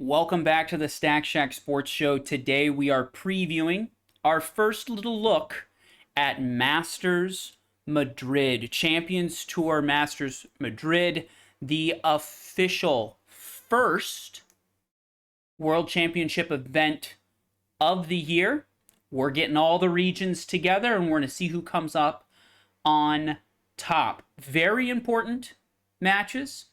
Welcome back to the Stack Shack Sports Show. Today we are previewing our first little look at Masters Madrid. Champions Tour Masters Madrid, the official first World Championship event of the year. We're getting all the regions together and we're going to see who comes up on top. Very important matches.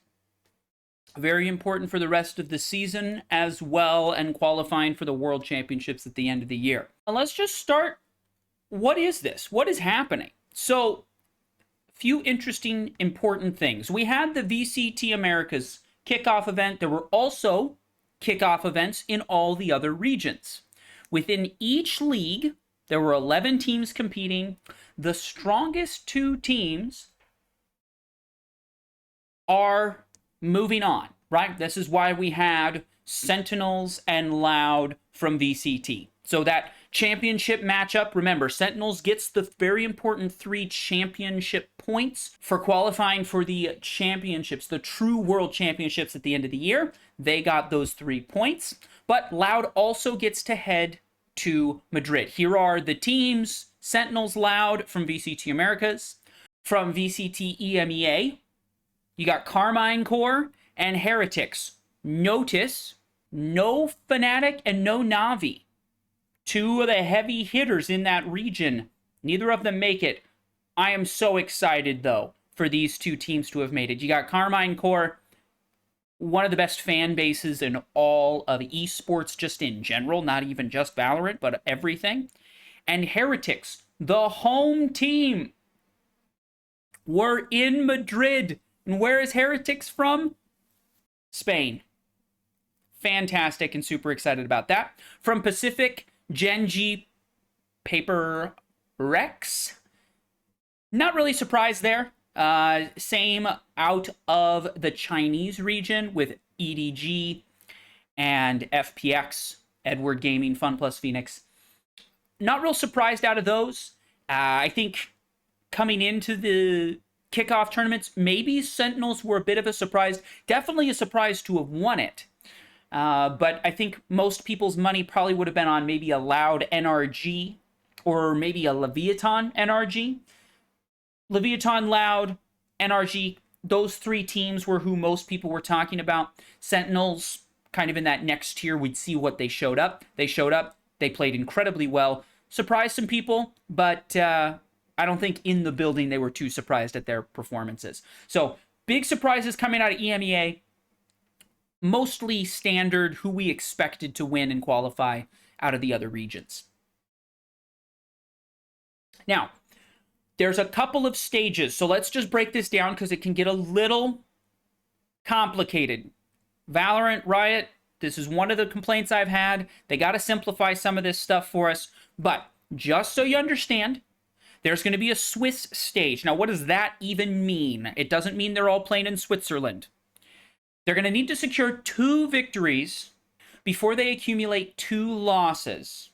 Very important for the rest of the season as well, and qualifying for the World Championships at the end of the year. Now let's just start. What is this? What is happening? So, a few interesting, important things. We had the VCT Americas kickoff event. There were also kickoff events in all the other regions. Within each league, there were 11 teams competing. The strongest two teams are moving on, right? This is why we had Sentinels and Loud from VCT. So that championship matchup, remember, Sentinels gets the very important 3 championship points for qualifying for the championships, the true world championships at the end of the year. They got those 3 points. But Loud also gets to head to Madrid. Here are the teams: Sentinels, Loud from VCT Americas. From VCT EMEA, you got Carmine Corps and Heretics. Notice, no Fnatic and no Na'Vi. 2 of the heavy hitters in that region. Neither of them make it. I am so excited, though, for these 2 teams to have made it. You got Carmine Corps, one of the best fan bases in all of esports, just in general, not even just Valorant, but everything. And Heretics, the home team, were in Madrid. And where is Heretics from? Spain. Fantastic and super excited about that. From Pacific, Gen.g Paper Rex. Not really surprised there. Same out of the Chinese region with EDG and FPX, Edward Gaming, Fun Plus Phoenix. Not real surprised out of those. I think coming into the kickoff tournaments, maybe Sentinels were a bit of a surprise. Definitely a surprise to have won it. But I think most people's money probably would have been on maybe a Loud NRG or maybe a Leviathan NRG. Leviathan, Loud, NRG, those 3 teams were who most people were talking about. Sentinels, kind of in that next tier, we'd see what they showed up. They showed up. They played incredibly well. Surprised some people, but I don't think in the building they were too surprised at their performances. So, big surprises coming out of EMEA. Mostly standard, who we expected to win and qualify out of the other regions. Now, there's a couple of stages, so let's just break this down because it can get a little complicated. Valorant, Riot, this is one of the complaints I've had. They got to simplify some of this stuff for us. But just so you understand, there's going to be a Swiss stage. Now, what does that even mean? It doesn't mean they're all playing in Switzerland. They're going to need to secure 2 victories before they accumulate 2 losses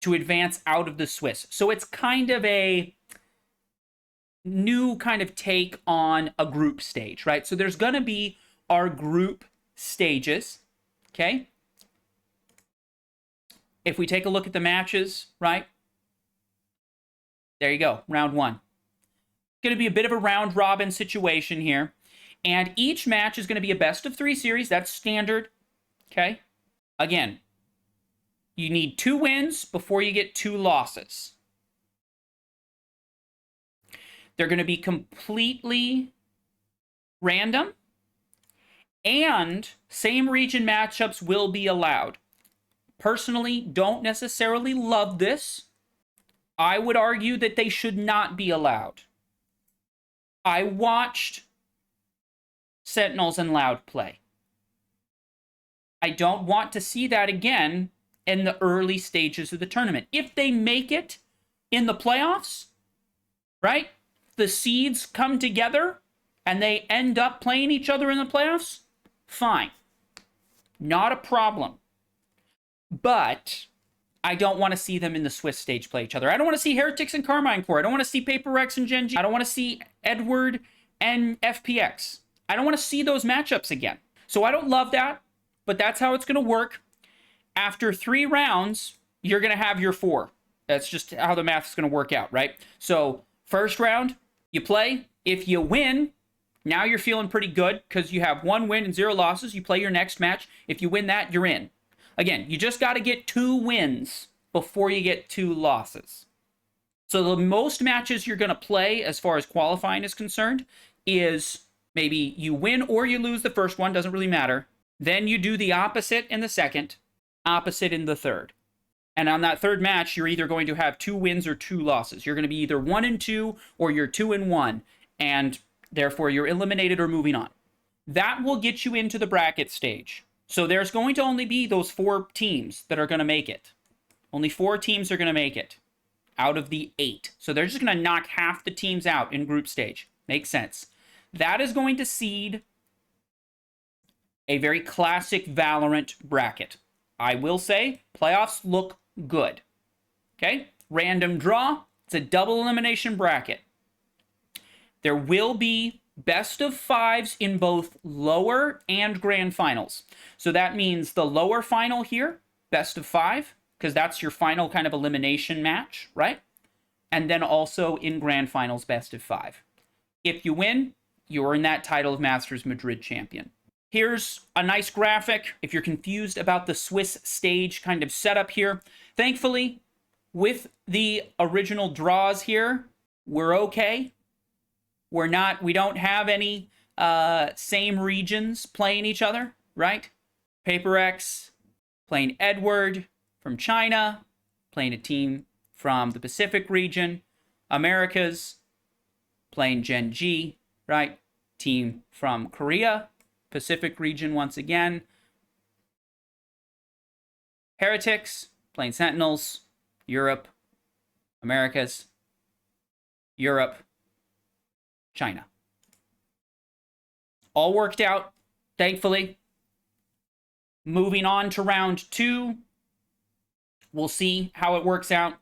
to advance out of the Swiss. So it's kind of a new kind of take on a group stage, right? So there's going to be our group stages, okay? If we take a look at the matches, right? There you go, round 1. It's going to be a bit of a round-robin situation here. And each match is going to be a best-of-3 series. That's standard, okay? Again, you need 2 wins before you get 2 losses. They're going to be completely random. And same region matchups will be allowed. Personally, don't necessarily love this. I would argue that they should not be allowed. I watched Sentinels and Loud play. I don't want to see that again in the early stages of the tournament. If they make it in the playoffs, right? The seeds come together and they end up playing each other in the playoffs, fine. Not a problem. But I don't want to see them in the Swiss stage play each other. I don't want to see Heretics and Carmine Corps. I don't want to see Paper Rex and Gen.g. I don't want to see Edward and FPX. I don't want to see those matchups again. So I don't love that. but that's how it's going to work. After 3 rounds, you're going to have your 4. That's just how the math is going to work out, right? So first round, you play. If you win, now you're feeling pretty good because you have 1 win and 0 losses. You play your next match. If you win that, you're in. Again, you just got to get 2 wins before you get 2 losses. So the most matches you're going to play as far as qualifying is concerned is maybe you win or you lose the first one, doesn't really matter. Then you do the opposite in the second, opposite in the third. And on that third match, you're either going to have 2 wins or 2 losses. You're going to be either 1-2 or you're 2-1, and therefore you're eliminated or moving on. That will get you into the bracket stage. So there's going to only be those 4 teams that are going to make it. Only 4 teams are going to make it out of the 8. So they're just going to knock half the teams out in group stage. Makes sense. That is going to seed a very classic Valorant bracket. I will say playoffs look good. Okay? Random draw. It's a double elimination bracket. There will be best of 5s in both lower and grand finals. So that means the lower final here, best of 5, because that's your final kind of elimination match, right? And then also in grand finals, best of 5. If you win, you're in that title of Masters Madrid champion. Here's a nice graphic if you're confused about the Swiss stage kind of setup here. Thankfully, with the original draws here, we're okay. We don't have any same regions playing each other, right? Paper X playing Edward from China, playing a team from the Pacific region. Americas playing Gen G, right? Team from Korea, Pacific region once again. Heretics playing Sentinels, Europe, Americas, Europe, China. All worked out, thankfully. Moving on to round 2. We'll see how it works out.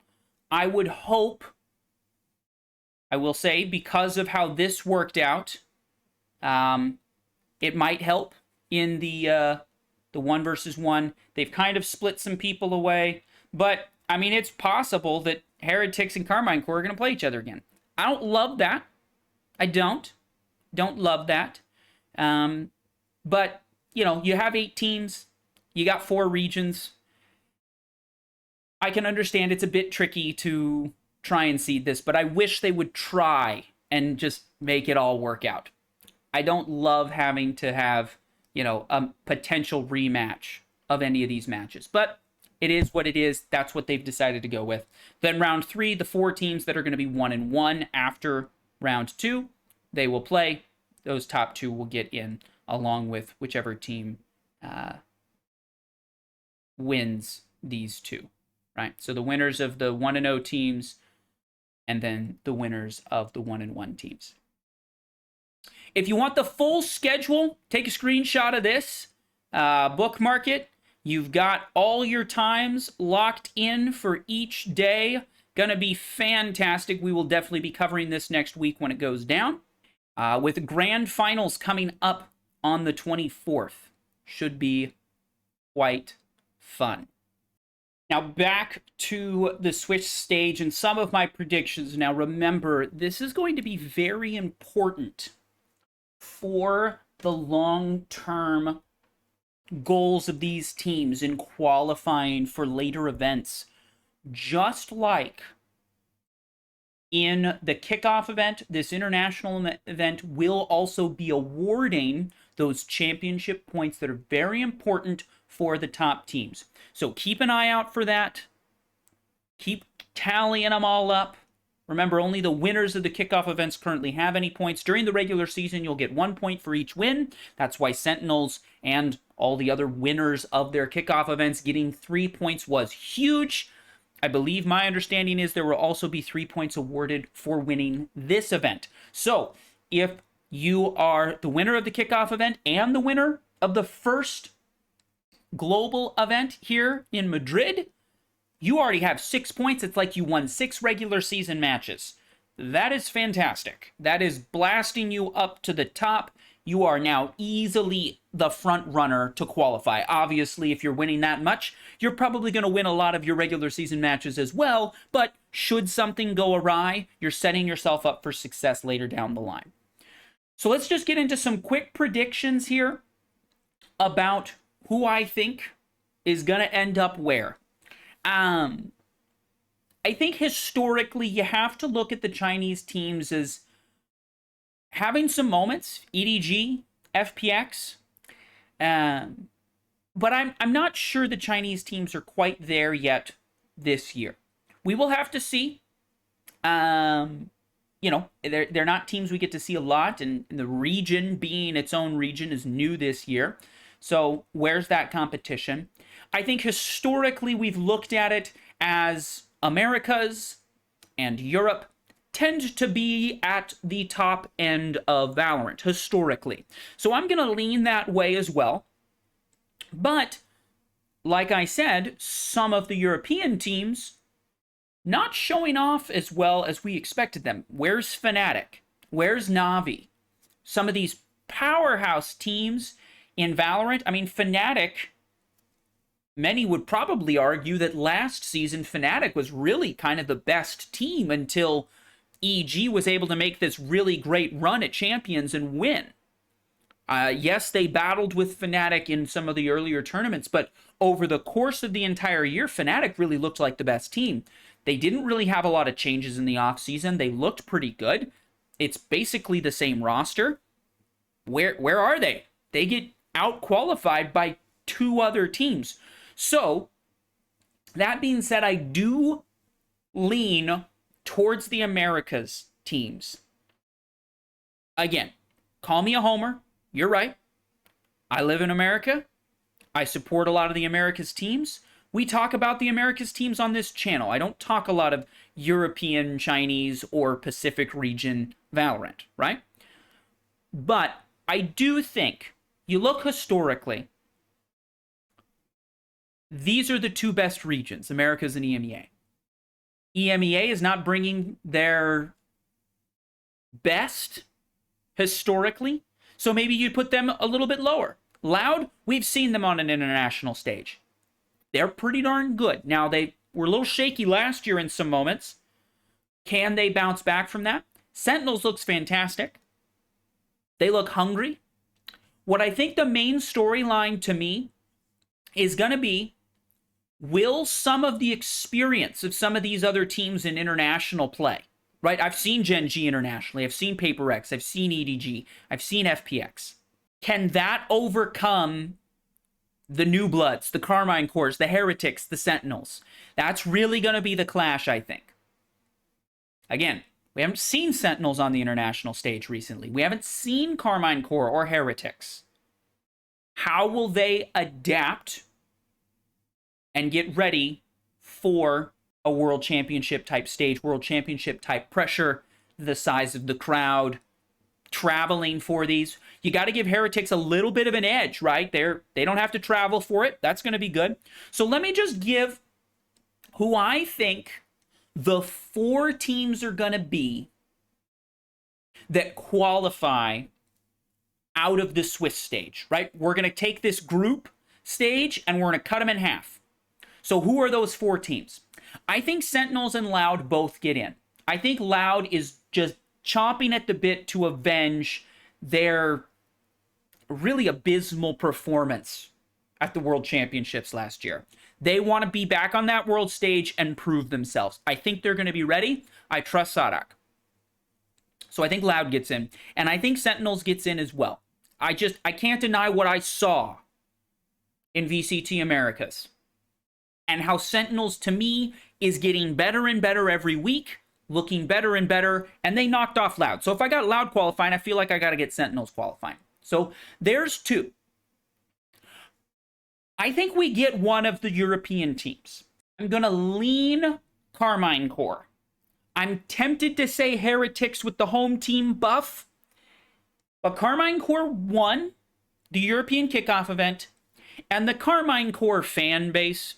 I would hope, I will say, because of how this worked out, it might help in the 1 versus 1. They've kind of split some people away, but I mean, it's possible that Heretics and Carmine Corps are going to play each other again. I don't love that. I don't love that. But, you know, you have 8 teams. You got 4 regions. I can understand it's a bit tricky to try and seed this, but I wish they would try and just make it all work out. I don't love having to have, you know, a potential rematch of any of these matches. But it is what it is. That's what they've decided to go with. Then round 3, the 4 teams that are going to be 1-1 after round 2, they will play. Those top 2 will get in along with whichever team wins these 2, right? So the winners of the 1-0 teams and then the winners of the 1-1 teams. If you want the full schedule, take a screenshot of this, bookmark it. You've got all your times locked in for each day. Gonna be fantastic. We will definitely be covering this next week when it goes down. With grand finals coming up on the 24th. Should be quite fun. Now back to the Switch stage and some of my predictions. Now remember, this is going to be very important for the long-term goals of these teams in qualifying for later events. Just like in the kickoff event, this international event will also be awarding those championship points that are very important for the top teams. So keep an eye out for that. Keep tallying them all up. Remember, only the winners of the kickoff events currently have any points. During the regular season, you'll get 1 point for each win. That's why Sentinels and all the other winners of their kickoff events getting 3 points was huge. I believe my understanding is there will also be 3 points awarded for winning this event. So if you are the winner of the kickoff event and the winner of the first global event here in Madrid, you already have 6 points. It's like you won 6 regular season matches. That is fantastic. That is blasting you up to the top you are now easily the front runner to qualify. Obviously, if you're winning that much, you're probably going to win a lot of your regular season matches as well, but should something go awry, you're setting yourself up for success later down the line. So let's just get into some quick predictions here about who I think is going to end up where. I think historically you have to look at the Chinese teams as having some moments, EDG, FPX, but I'm not sure the Chinese teams are quite there yet this year. We will have to see. You know, they're not teams we get to see a lot, and the region being its own region is new this year. So where's that competition? I think historically we've looked at it as Americas and Europe tend to be at the top end of Valorant historically. So I'm going to lean that way as well. But like I said, some of the European teams not showing off as well as we expected them. Where's Fnatic? Where's Na'Vi? Some of these powerhouse teams in Valorant. I mean, Fnatic, many would probably argue that last season Fnatic was really kind of the best team until EG was able to make this really great run at Champions and win. Yes, they battled with Fnatic in some of the earlier tournaments, but over the course of the entire year, Fnatic really looked like the best team. They didn't really have a lot of changes in the offseason. They looked pretty good. It's basically the same roster. Where are they? They get out-qualified by 2 other teams. So, that being said, I do lean towards the Americas teams. Again, call me a homer. You're right. I live in America. I support a lot of the Americas teams. We talk about the Americas teams on this channel. I don't talk a lot of European, Chinese, or Pacific region Valorant, right? But I do think, you look historically, these are the 2 best regions, Americas and EMEA. EMEA is not bringing their best historically, so maybe you put them a little bit lower. Loud, we've seen them on an international stage. They're pretty darn good. Now, they were a little shaky last year in some moments. Can they bounce back from that? Sentinels looks fantastic. They look hungry. What I think the main storyline to me is going to be, will some of the experience of some of these other teams in international play, right? I've seen gen.g internationally. I've seen PaperX. I've seen EDG. I've seen FPX. Can that overcome the New Bloods, the Carmine Corps, the Heretics, the Sentinels? That's really going to be the clash, I think. Again, we haven't seen Sentinels on the international stage recently. We haven't seen Carmine Corps or Heretics. How will they adapt and get ready for a world championship type stage, world championship type pressure, the size of the crowd, traveling for these? You got to give Heretics a little bit of an edge, right? They don't have to travel for it. That's going to be good. So let me just give who I think the 4 teams are going to be that qualify out of the Swiss stage, right? We're going to take this group stage and we're going to cut them in half. So who are those 4 teams? I think Sentinels and Loud both get in. I think Loud is just chomping at the bit to avenge their really abysmal performance at the World Championships last year. They want to be back on that world stage and prove themselves. I think they're going to be ready. I trust Sadak. So I think Loud gets in. And I think Sentinels gets in as well. I can't deny what I saw in VCT Americas. And how Sentinels, to me, is getting better and better every week, looking better and better, and they knocked off Loud. So if I got Loud qualifying, I feel like I got to get Sentinels qualifying. So there's 2. I think we get one of the European teams. I'm going to lean Carmine Corps. I'm tempted to say Heretics with the home team buff, but Carmine Corps won the European Kickoff event, and the Carmine Corps fan base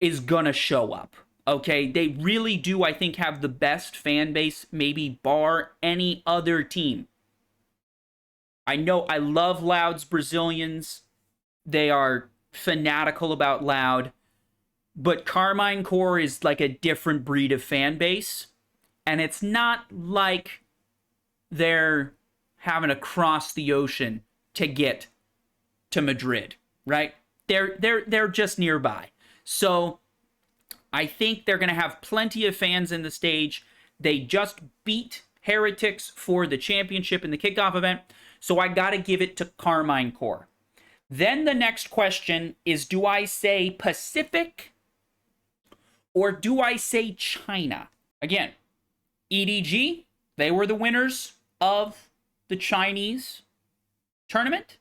is going to show up. Okay, they really do, I think, have the best fan base, maybe bar any other team. I know I love Loud's Brazilians. They are fanatical about Loud. But Carmine Corps is like a different breed of fan base. And it's not like they're having to cross the ocean to get to Madrid, right? They're just nearby. So I think they're going to have plenty of fans in the stage. They just beat Heretics for the championship in the kickoff event. So I got to give it to Carmine Corps. Then the next question is, do I say Pacific or do I say China? Again, EDG, they were the winners of the Chinese tournament.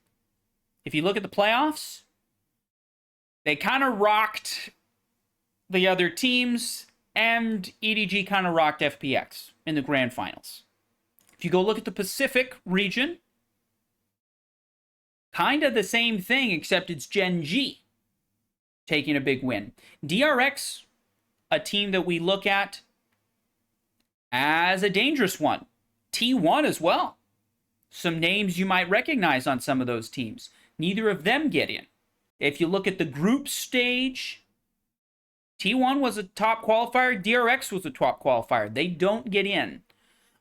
If you look at the playoffs, they kind of rocked the other teams, and EDG kind of rocked FPX in the grand finals. If you go look at the Pacific region, kind of the same thing, except it's gen.g taking a big win. DRX, a team that we look at as a dangerous one. T1 as well. Some names you might recognize on some of those teams. Neither of them get in. If you look at the group stage, T1 was a top qualifier. DRX was a top qualifier. They don't get in.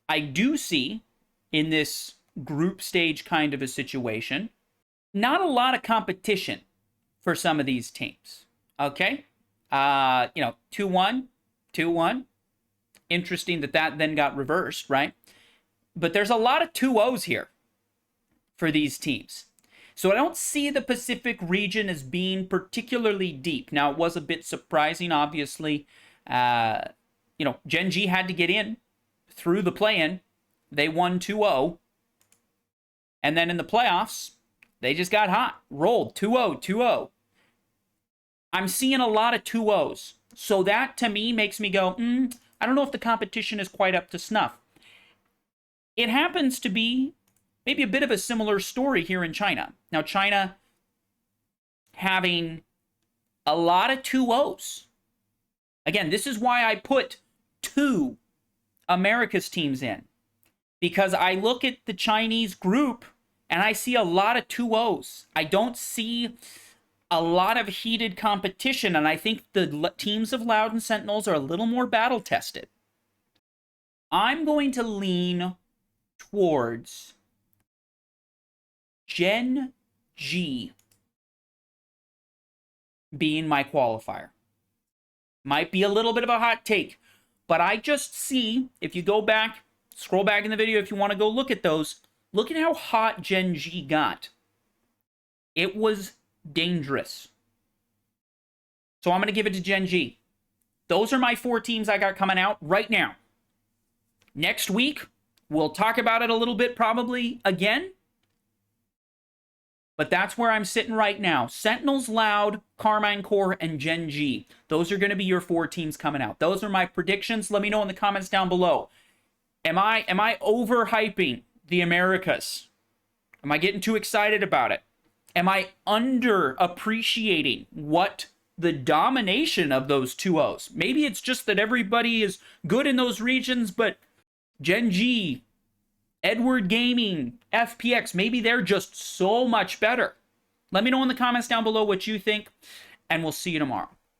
I do see, in this group stage kind of a situation, not a lot of competition for some of these teams. Okay? 2-1, 2-1. Interesting that then got reversed, right? But there's a lot of 2-0s here for these teams. So I don't see the Pacific region as being particularly deep. Now, it was a bit surprising, obviously. Gen.g had to get in through the play-in. They won 2-0. And then in the playoffs, they just got hot. Rolled 2-0, 2-0. I'm seeing a lot of 2-0s. So that, to me, makes me go, I don't know if the competition is quite up to snuff. It happens to be maybe a bit of a similar story here in China. Now, China having a lot of 2-0s. Again, this is why I put 2 America's teams in. Because I look at the Chinese group and I see a lot of 2-0s. I don't see a lot of heated competition, and I think the teams of Loud and Sentinels are a little more battle-tested. I'm going to lean towards gen.g being my qualifier. Might be a little bit of a hot take, but I just see, if you go back, scroll back in the video if you want to go look at those, look at how hot gen.g got. It was dangerous. So I'm going to give it to gen.g. Those are my 4 teams I got coming out right now. Next week, we'll talk about it a little bit probably again. But that's where I'm sitting right now. Sentinels, Loud, Carmine Corps, and gen.g. Those are going to be your 4 teams coming out. Those are my predictions. Let me know in the comments down below. Am I overhyping the Americas? Am I getting too excited about it? Am I underappreciating what the domination of those 2-0s? Maybe it's just that everybody is good in those regions, but gen.g, Edward Gaming, FPX, maybe they're just so much better. Let me know in the comments down below what you think, and we'll see you tomorrow.